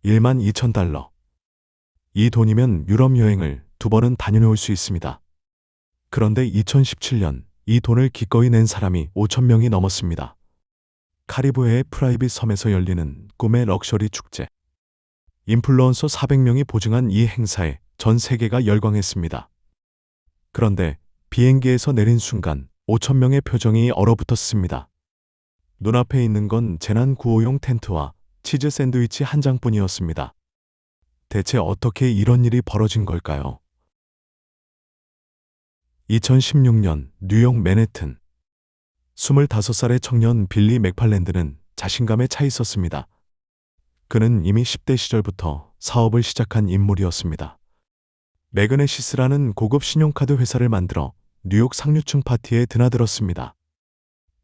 12,000달러. 이 돈이면 유럽 여행을 2번은 다녀올 수 있습니다. 그런데 2017년 이 돈을 기꺼이 낸 사람이 5,000명이 넘었습니다. 카리브해의 프라이빗 섬에서 열리는 꿈의 럭셔리 축제. 인플루언서 400명이 보증한 이 행사에 전 세계가 열광했습니다. 그런데 비행기에서 내린 순간 5,000명의 표정이 얼어붙었습니다. 눈앞에 있는 건 재난 구호용 텐트와 치즈 샌드위치 한 장뿐이었습니다. 대체 어떻게 이런 일이 벌어진 걸까요? 2016년 뉴욕 맨해튼. 25살의 청년 빌리 맥팔랜드는 자신감에 차 있었습니다. 그는 이미 10대 시절부터 사업을 시작한 인물이었습니다. 매그네시스라는 고급 신용카드 회사를 만들어 뉴욕 상류층 파티에 드나들었습니다.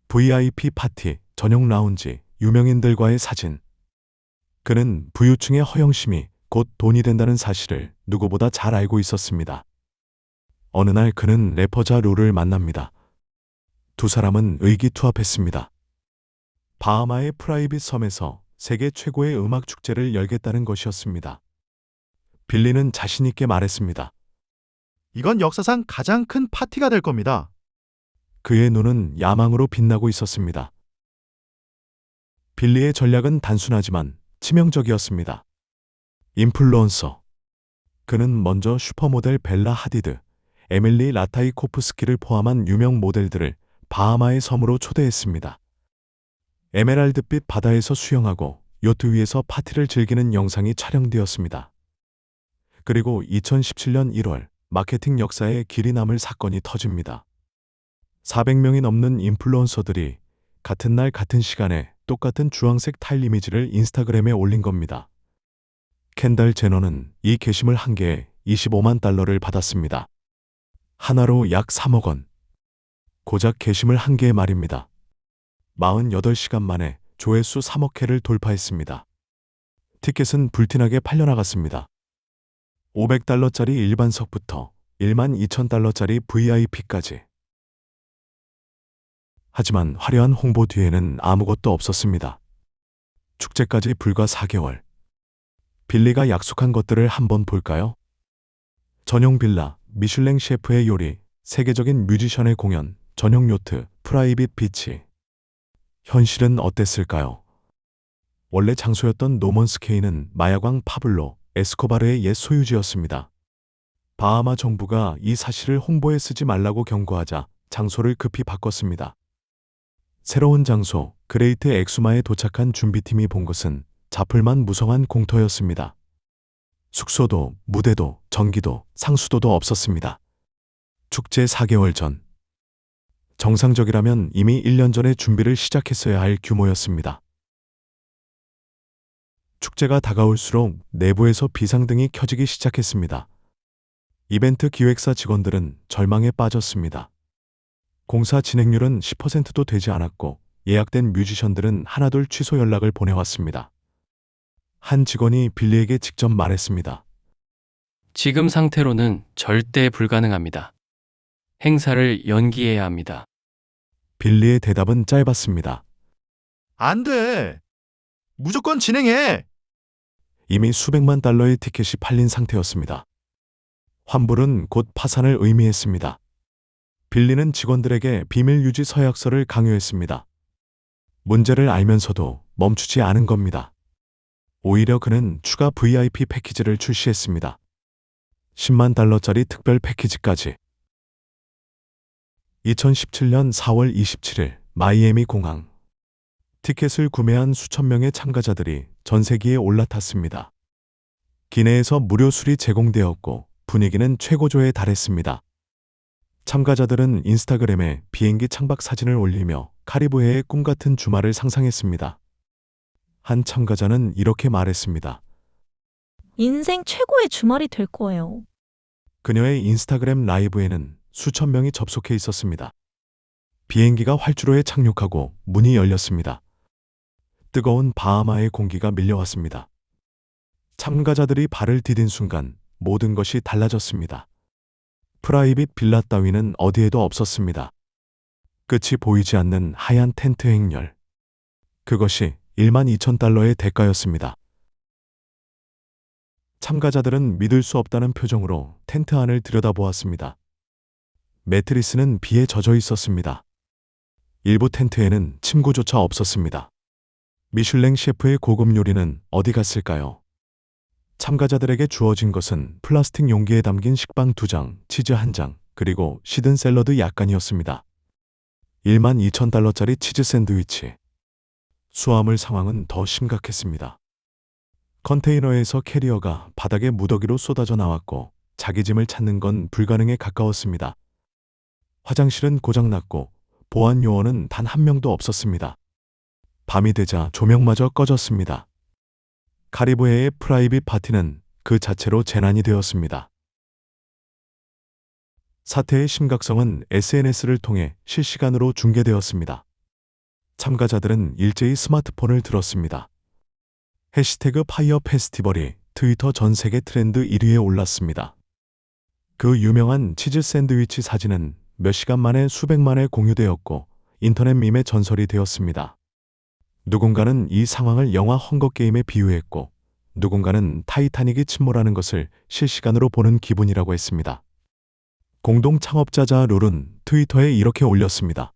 VIP 파티, 전용 라운지, 유명인들과의 사진. 그는 부유층의 허영심이 곧 돈이 된다는 사실을 누구보다 잘 알고 있었습니다. 어느 날 그는 래퍼자 룰을 만납니다. 두 사람은 의기투합했습니다. 바하마의 프라이빗 섬에서 세계 최고의 음악 축제를 열겠다는 것이었습니다. 빌리는 자신 있게 말했습니다. 이건 역사상 가장 큰 파티가 될 겁니다. 그의 눈은 야망으로 빛나고 있었습니다. 빌리의 전략은 단순하지만 치명적이었습니다. 인플루언서. 그는 먼저 슈퍼모델 벨라 하디드, 에밀리 라타이코프스키를 포함한 유명 모델들을 바하마의 섬으로 초대했습니다. 에메랄드빛 바다에서 수영하고 요트 위에서 파티를 즐기는 영상이 촬영되었습니다. 그리고 2017년 1월 마케팅 역사에 길이 남을 사건이 터집니다. 400명이 넘는 인플루언서들이 같은 날 같은 시간에 똑같은 주황색 타일 이미지를 인스타그램에 올린 겁니다. 켄달 제너는 이 게시물 한 개에 25만 달러를 받았습니다. 하나로 약 3억 원. 고작 게시물 한 개의 말입니다. 48시간 만에 조회수 3억 회를 돌파했습니다. 티켓은 불티나게 팔려나갔습니다. 500달러짜리 일반석부터 12,000달러짜리 VIP까지. 하지만 화려한 홍보 뒤에는 아무것도 없었습니다. 축제까지 불과 4개월. 빌리가 약속한 것들을 한번 볼까요? 전용 빌라, 미슐랭 셰프의 요리, 세계적인 뮤지션의 공연, 전용 요트, 프라이빗 비치. 현실은 어땠을까요? 원래 장소였던 노먼스케이는 마약왕 파블로 에스코바르의 옛 소유지였습니다. 바하마 정부가 이 사실을 홍보에 쓰지 말라고 경고하자 장소를 급히 바꿨습니다. 새로운 장소, 그레이트 엑수마에 도착한 준비팀이 본 것은 자풀만 무성한 공터였습니다. 숙소도, 무대도, 전기도, 상수도도 없었습니다. 축제 4개월 전. 정상적이라면 이미 1년 전에 준비를 시작했어야 할 규모였습니다. 축제가 다가올수록 내부에서 비상등이 켜지기 시작했습니다. 이벤트 기획사 직원들은 절망에 빠졌습니다. 공사 진행률은 10%도 되지 않았고 예약된 뮤지션들은 하나둘 취소 연락을 보내왔습니다. 한 직원이 빌리에게 직접 말했습니다. 지금 상태로는 절대 불가능합니다. 행사를 연기해야 합니다. 빌리의 대답은 짧았습니다. 안 돼. 무조건 진행해. 이미 수백만 달러의 티켓이 팔린 상태였습니다. 환불은 곧 파산을 의미했습니다. 빌리는 직원들에게 비밀 유지 서약서를 강요했습니다. 문제를 알면서도 멈추지 않은 겁니다. 오히려 그는 추가 VIP 패키지를 출시했습니다. 10만 달러짜리 특별 패키지까지. 2017년 4월 27일 마이애미 공항. 티켓을 구매한 수천 명의 참가자들이 전세기에 올라탔습니다. 기내에서 무료 술이 제공되었고 분위기는 최고조에 달했습니다. 참가자들은 인스타그램에 비행기 창밖 사진을 올리며 카리브해의 꿈같은 주말을 상상했습니다. 한 참가자는 이렇게 말했습니다. 인생 최고의 주말이 될 거예요. 그녀의 인스타그램 라이브에는 수천 명이 접속해 있었습니다. 비행기가 활주로에 착륙하고 문이 열렸습니다. 뜨거운 바하마의 공기가 밀려왔습니다. 참가자들이 발을 디딘 순간 모든 것이 달라졌습니다. 프라이빗 빌라 따위는 어디에도 없었습니다. 끝이 보이지 않는 하얀 텐트 행렬. 그것이 12,000달러의 대가였습니다. 참가자들은 믿을 수 없다는 표정으로 텐트 안을 들여다보았습니다. 매트리스는 비에 젖어 있었습니다. 일부 텐트에는 침구조차 없었습니다. 미슐랭 셰프의 고급 요리는 어디 갔을까요? 참가자들에게 주어진 것은 플라스틱 용기에 담긴 식빵 2장, 치즈 1장, 그리고 시든 샐러드 약간이었습니다. 12,000달러짜리 치즈 샌드위치. 수화물 상황은 더 심각했습니다. 컨테이너에서 캐리어가 바닥에 무더기로 쏟아져 나왔고 자기 짐을 찾는 건 불가능에 가까웠습니다. 화장실은 고장났고 보안 요원은 단 한 명도 없었습니다. 밤이 되자 조명마저 꺼졌습니다. 카리브해의 프라이빗 파티는 그 자체로 재난이 되었습니다. 사태의 심각성은 SNS를 통해 실시간으로 중계되었습니다. 참가자들은 일제히 스마트폰을 들었습니다. 해시태그 파이어 페스티벌이 트위터 전 세계 트렌드 1위에 올랐습니다. 그 유명한 치즈 샌드위치 사진은 몇 시간 만에 수백만에 공유되었고 인터넷 밈의 전설이 되었습니다. 누군가는 이 상황을 영화 헝거게임에 비유했고 누군가는 타이타닉이 침몰하는 것을 실시간으로 보는 기분이라고 했습니다. 공동 창업자자 룰은 트위터에 이렇게 올렸습니다.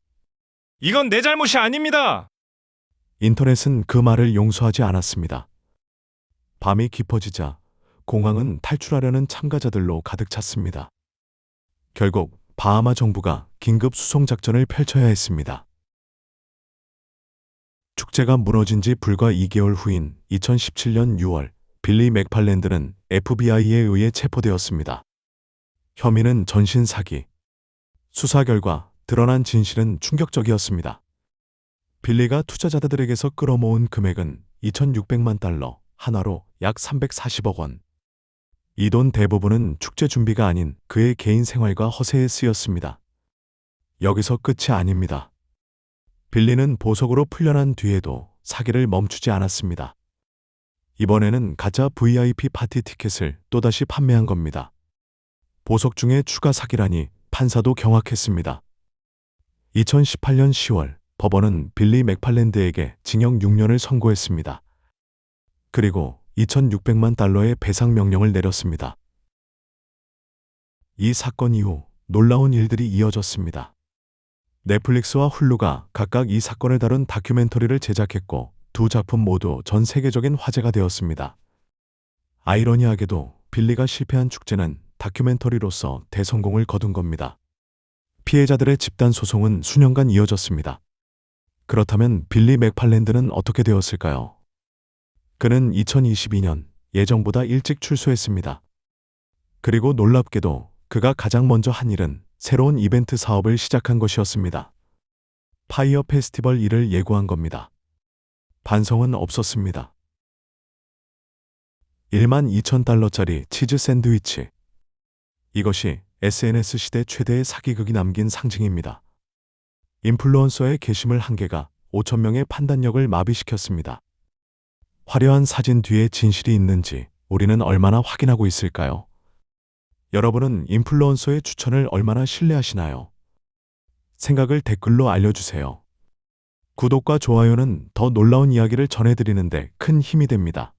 이건 내 잘못이 아닙니다. 인터넷은 그 말을 용서하지 않았습니다. 밤이 깊어지자 공항은 탈출하려는 참가자들로 가득 찼습니다. 결국 바하마 정부가 긴급 수송 작전을 펼쳐야 했습니다. 축제가 무너진 지 불과 2개월 후인 2017년 6월, 빌리 맥팔랜드는 FBI에 의해 체포되었습니다. 혐의는 전신 사기. 수사 결과 드러난 진실은 충격적이었습니다. 빌리가 투자자들에게서 끌어모은 금액은 2,600만 달러, 한화로 약 340억 원. 이 돈 대부분은 축제 준비가 아닌 그의 개인 생활과 허세에 쓰였습니다. 여기서 끝이 아닙니다. 빌리는 보석으로 풀려난 뒤에도 사기를 멈추지 않았습니다. 이번에는 가짜 VIP 파티 티켓을 또다시 판매한 겁니다. 보석 중에 추가 사기라니 판사도 경악했습니다. 2018년 10월 법원은 빌리 맥팔랜드에게 징역 6년을 선고했습니다. 그리고 2,600만 달러의 배상 명령을 내렸습니다. 이 사건 이후 놀라운 일들이 이어졌습니다. 넷플릭스와 훌루가 각각 이 사건을 다룬 다큐멘터리를 제작했고 두 작품 모두 전 세계적인 화제가 되었습니다. 아이러니하게도 빌리가 실패한 축제는 다큐멘터리로서 대성공을 거둔 겁니다. 피해자들의 집단 소송은 수년간 이어졌습니다. 그렇다면 빌리 맥팔랜드는 어떻게 되었을까요? 그는 2022년 예정보다 일찍 출소했습니다. 그리고 놀랍게도 그가 가장 먼저 한 일은 새로운 이벤트 사업을 시작한 것이었습니다. 파이어 페스티벌 1을 예고한 겁니다. 반성은 없었습니다. 12,000달러짜리 치즈 샌드위치. 이것이 SNS 시대 최대의 사기극이 남긴 상징입니다. 인플루언서의 게시물 한 개가 5,000명의 판단력을 마비시켰습니다. 화려한 사진 뒤에 진실이 있는지 우리는 얼마나 확인하고 있을까요? 여러분은 인플루언서의 추천을 얼마나 신뢰하시나요? 생각을 댓글로 알려주세요. 구독과 좋아요는 더 놀라운 이야기를 전해드리는데 큰 힘이 됩니다.